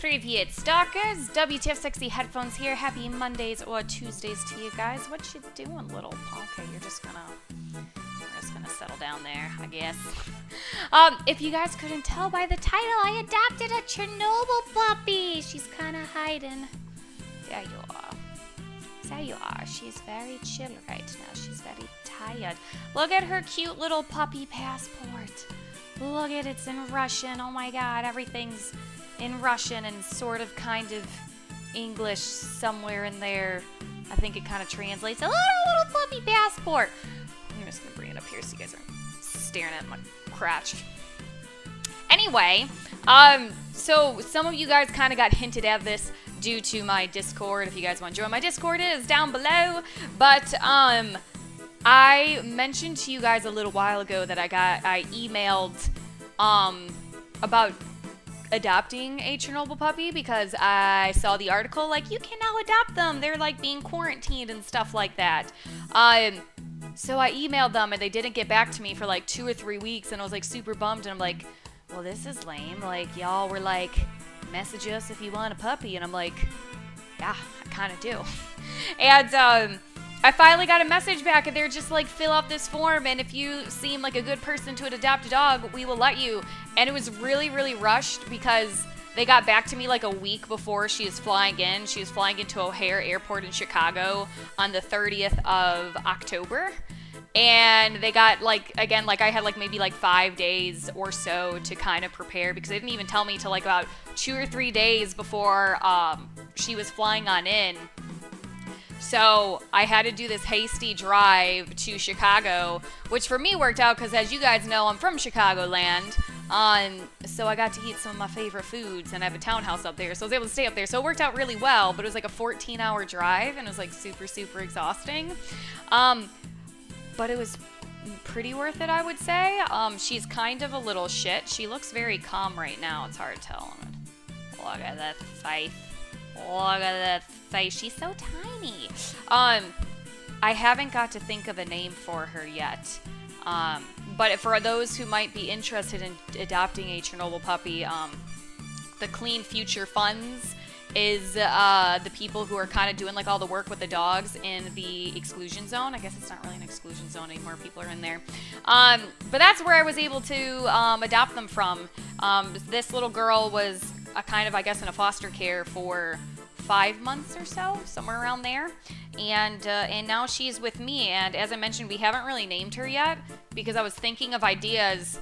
Привет, stalkers! WTF Sexy Headphones here. Happy Mondays or Tuesdays to you guys. What you doing, little? Okay, we're just gonna settle down there, I guess. If you guys couldn't tell by the title, I adopted a Chernobyl puppy. She's kind of hiding. There you are. There you are. She's very chill right now. She's very tired. Look at her cute little puppy passport. Look at it, it's in Russian. Oh my god, everything's in Russian and sort of kind of English somewhere in there. I think it kind of translates. A little puppy passport. I'm just gonna bring it up here so you guys aren't staring at my crotch. Anyway, so some of you guys kind of got hinted at this due to my Discord. If you guys want to join my Discord, it is down below. But I mentioned to you guys a little while ago that I emailed about adopting a Chernobyl puppy because I saw the article like you can now adopt them. They're like being quarantined and stuff like that. So I emailed them and they didn't get back to me for like 2 or 3 weeks, and I was like super bummed, and I'm like, well, this is lame. Like, y'all were like, message us if you want a puppy, and I'm like, yeah, I kind of do. And I finally got a message back, and they're just like, fill out this form, and if you seem like a good person to adopt a dog, we will let you. And it was really, really rushed because they got back to me like a week before she was flying in. She was flying into O'Hare Airport in Chicago on the 30th of October. And they got, like, again, like, I had, like, maybe, like, 5 days or so to kind of prepare, because they didn't even tell me till, like, about 2 or 3 days before she was flying on in. So I had to do this hasty drive to Chicago, which for me worked out because, as you guys know, I'm from Chicagoland. So I got to eat some of my favorite foods, and I have a townhouse up there, so I was able to stay up there. So it worked out really well, but it was like a 14-hour drive, and it was like super, super exhausting. But it was pretty worth it, I would say. She's kind of a little shit. She looks very calm right now. It's hard to tell. Look at that face. Look at that face. She's so tiny. I haven't got to think of a name for her yet. But for those who might be interested in adopting a Chernobyl puppy, the Clean Future Funds is the people who are kind of doing like all the work with the dogs in the exclusion zone. I guess it's not really an exclusion zone anymore. People are in there. But that's where I was able to adopt them from. This little girl was kind of, I guess, in a foster care for 5 months or so, somewhere around there. And now she's with me. And as I mentioned, we haven't really named her yet because I was thinking of ideas.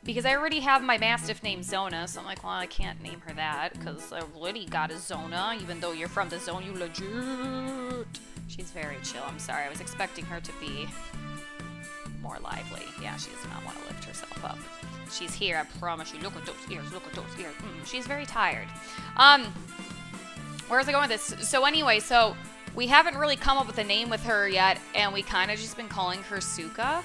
Because I already have my Mastiff named Zona, so I'm like, well, I can't name her that because I already got a Zona, even though you're from the zone, you legit. She's very chill. I'm sorry. I was expecting her to be more lively. Yeah, she does not want to lift herself up. She's here, I promise you. Look at those ears. Look at those ears. She's very tired. Where was I going with this? So anyway, so we haven't really come up with a name with her yet, and we kind of just been calling her Suka.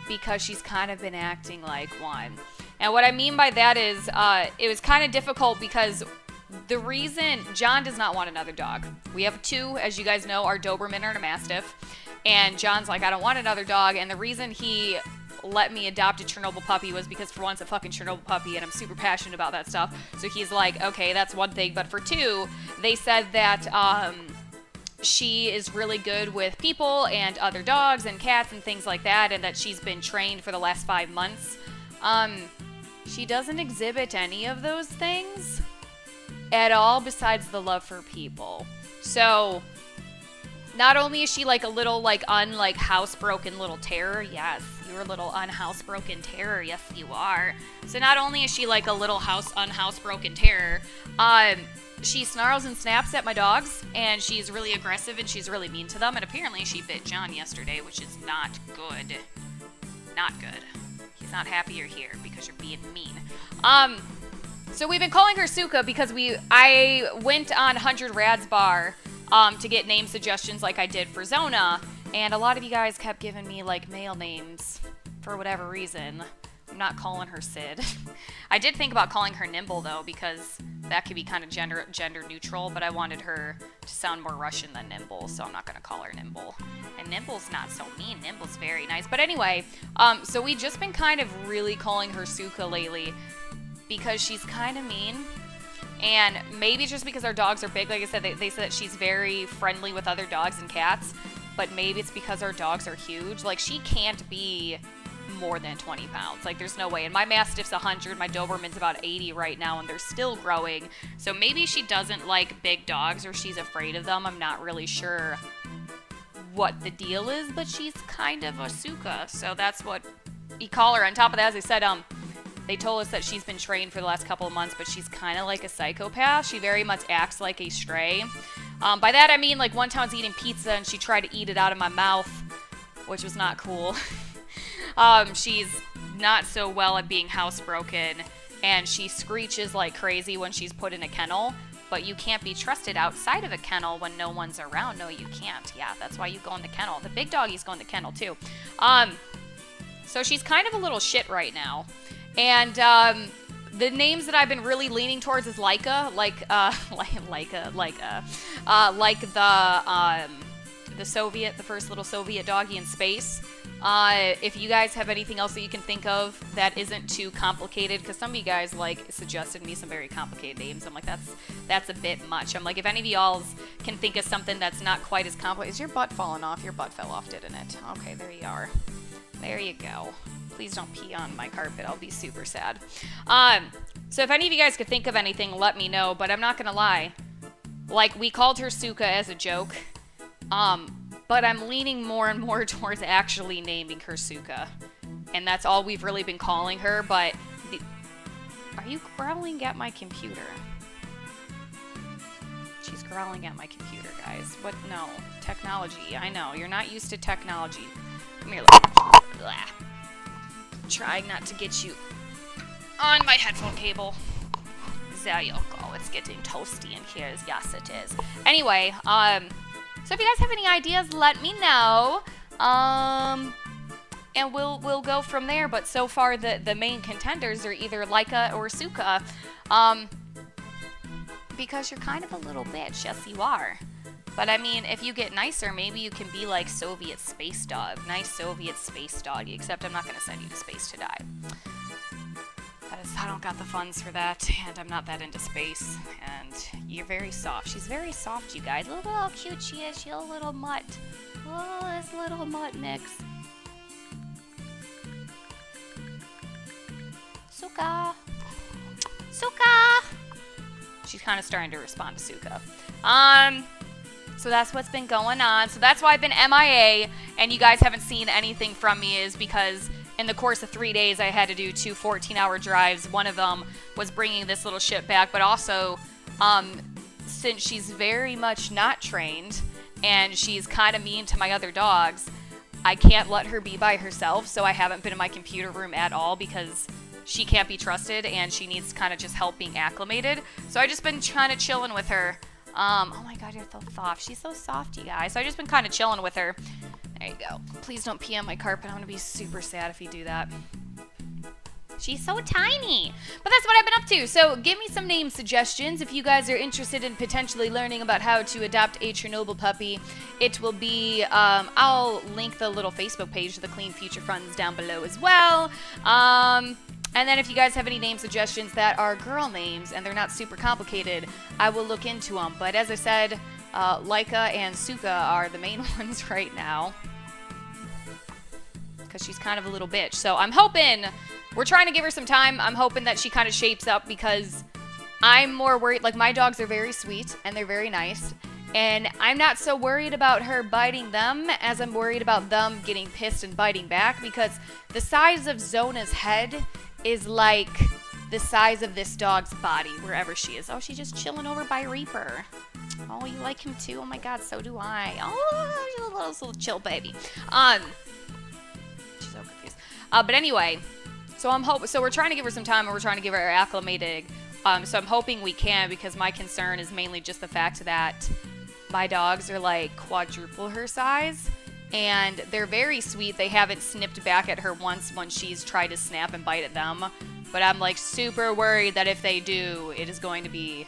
Because she's kind of been acting like one. And what I mean by that is, it was kind of difficult because the reason John does not want another dog. We have 2, as you guys know, our Doberman and a Mastiff. And John's like, I don't want another dog. And the reason he let me adopt a Chernobyl puppy was because for once a fucking Chernobyl puppy, and I'm super passionate about that stuff. So he's like, okay, that's one thing. But for 2, they said that, she is really good with people and other dogs and cats and things like that, and that she's been trained for the last 5 months. She doesn't exhibit any of those things at all besides the love for people. So not only is she like a little like housebroken little terror, yes, you're a little unhousebroken terror, yes you are. So not only is she like a little unhousebroken terror, she snarls and snaps at my dogs, and she's really aggressive, and she's really mean to them, and apparently she bit John yesterday, which is not good. Not good. He's not happy you're here because you're being mean. So we've been calling her Suka because I went on 100 Rads Bar to get name suggestions like I did for Zona, and a lot of you guys kept giving me like male names for whatever reason. I'm not calling her Sid. I did think about calling her Nimble, though, because that could be kind of gender neutral, but I wanted her to sound more Russian than Nimble, so I'm not going to call her Nimble. And Nimble's not so mean. Nimble's very nice. But anyway, so we've just been kind of really calling her Suka lately because she's kind of mean. And maybe it's just because our dogs are big. Like I said, they said that she's very friendly with other dogs and cats. But maybe it's because our dogs are huge. Like, she can't be more than 20 pounds. Like, there's no way. And my Mastiff's 100. My Doberman's about 80 right now, and they're still growing. So maybe she doesn't like big dogs, or she's afraid of them. I'm not really sure what the deal is, but she's kind of a Suka. So that's what we call her. On top of that, as I said, they told us that she's been trained for the last couple of months, but she's kind of like a psychopath. She very much acts like a stray. By that, I mean, like, one time I was eating pizza, and she tried to eat it out of my mouth, which was not cool. She's not so well at being housebroken, and she screeches like crazy when she's put in a kennel, but you can't be trusted outside of a kennel when no one's around. No, you can't. Yeah, that's why you go in the kennel. The big doggies go in the kennel, too. So she's kind of a little shit right now. And, the names that I've been really leaning towards is Laika, like the first little Soviet doggy in space. If you guys have anything else that you can think of that isn't too complicated, because some of you guys, like, suggested me some very complicated names. I'm like, that's a bit much. I'm like, if any of y'all can think of something that's not quite as complicated. Is your butt falling off? Your butt fell off, didn't it? Okay, there you are. There you go. Please don't pee on my carpet. I'll be super sad. So if any of you guys could think of anything, let me know. But I'm not going to lie. Like, we called her Suka as a joke. But I'm leaning more and more towards actually naming her Suka. And that's all we've really been calling her. But are you growling at my computer? She's growling at my computer, guys. What? No. Technology. I know. You're not used to technology. Come here. Blah. Trying not to get you on my headphone cable. There you go. It's getting toasty in here. Yes, it is. Anyway, so if you guys have any ideas, let me know. And we'll go from there. But so far, the main contenders are either Laika or Suka. Because you're kind of a little bitch. Yes, you are. But I mean, if you get nicer, maybe you can be like Soviet space dog. Nice Soviet space doggy. Except I'm not going to send you to space to die. I don't got the funds for that, and I'm not that into space. And you're very soft. She's very soft, you guys. Look how cute she is. She's a little mutt. Oh, this little mutt mix. Suka. Suka. She's kind of starting to respond to Suka. So that's what's been going on. So that's why I've been MIA, and you guys haven't seen anything from me, is because in the course of 3 days I had to do 2 14-hour drives. One of them was bringing this little shit back, but also since she's very much not trained and she's kind of mean to my other dogs, I can't let her be by herself, so I haven't been in my computer room at all because she can't be trusted and she needs kind of just help being acclimated. So I've just been kind of chilling with her. Oh my god, you're so soft. She's so soft, you guys. So I've just been kind of chilling with her. There you go. Please don't pee on my carpet. I'm going to be super sad if you do that. She's so tiny. But that's what I've been up to. So give me some name suggestions if you guys are interested in potentially learning about how to adopt a Chernobyl puppy. It will be, I'll link the little Facebook page to the Clean Future Funds down below as well. And then if you guys have any name suggestions that are girl names and they're not super complicated, I will look into them. But as I said, Laika and Suka are the main ones right now. Because she's kind of a little bitch. So I'm hoping, we're trying to give her some time. I'm hoping that she kind of shapes up because I'm more worried. Like, my dogs are very sweet and they're very nice. And I'm not so worried about her biting them as I'm worried about them getting pissed and biting back, because the size of Zona's head is like the size of this dog's body wherever she is. Oh, she's just chilling over by Reaper. Oh, you like him too? Oh my god, so do I. Oh, she's a little chill baby. She's so confused. But anyway, so we're trying to give her some time and we're trying to give her acclimated. So I'm hoping we can, because my concern is mainly just the fact that my dogs are like quadruple her size. And they're very sweet. They haven't snipped back at her once when she's tried to snap and bite at them. But I'm like super worried that if they do, it is going to be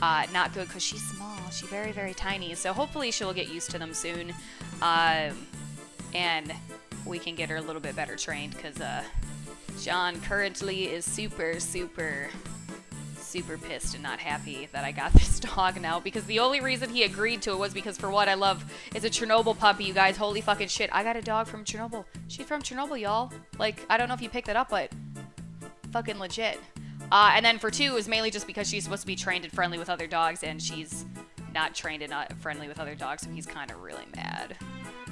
not good, because she's small. She's very, very tiny. So hopefully she'll get used to them soon. And we can get her a little bit better trained, because John currently is super pissed and not happy that I got this dog now, because the only reason he agreed to it was because, for what I love, is a Chernobyl puppy, you guys. Holy fucking shit. I got a dog from Chernobyl. She's from Chernobyl, y'all. Like, I don't know if you picked it up, but fucking legit. And then for 2 is mainly just because she's supposed to be trained and friendly with other dogs, and she's not trained and not friendly with other dogs, so he's kind of really mad.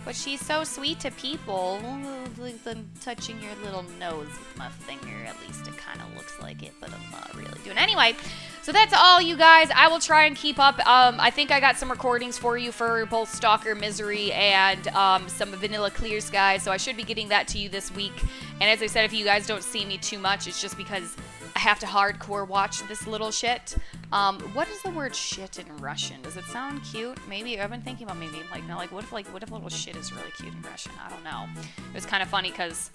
But she's so sweet to people. I'm touching your little nose with my finger. At least it kind of looks like it, but I'm not really doing it. Anyway, so that's all, you guys. I will try and keep up. I think I got some recordings for you for both Stalker Misery and some Vanilla Clear Sky, so I should be getting that to you this week. And as I said, if you guys don't see me too much, it's just because I have to hardcore watch this little shit. What is the word shit in Russian? Does it sound cute? Maybe. I've been thinking about maybe, what if little shit is really cute in Russian? I don't know. It was kind of funny because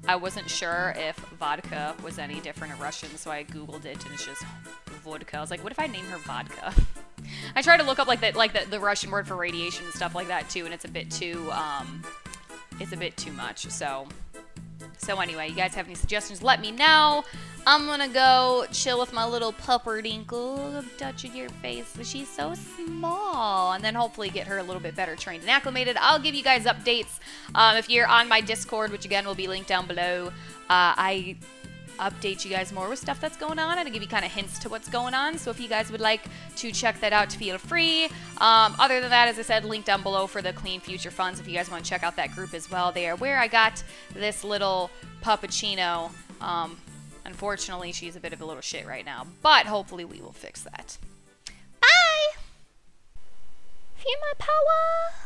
I wasn't sure if vodka was any different in Russian, so I Googled it, and it's just vodka. I was like, what if I name her vodka? I tried to look up, the Russian word for radiation and stuff like that, too, and it's a bit too much, so anyway, you guys have any suggestions, let me know. I'm gonna go chill with my little pupperdinkle. I'm touching your face. She's so small. And then hopefully get her a little bit better trained and acclimated. I'll give you guys updates. If you're on my Discord, which again will be linked down below, I update you guys more with stuff that's going on, and I give you kind of hints to what's going on. So if you guys would like to check that out, feel free. Other than that, as I said, link down below for the Clean Future Funds if you guys want to check out that group as well. They are where I got this little puppuccino. Unfortunately, she's a bit of a little shit right now, but hopefully we will fix that. Bye! Feel my power!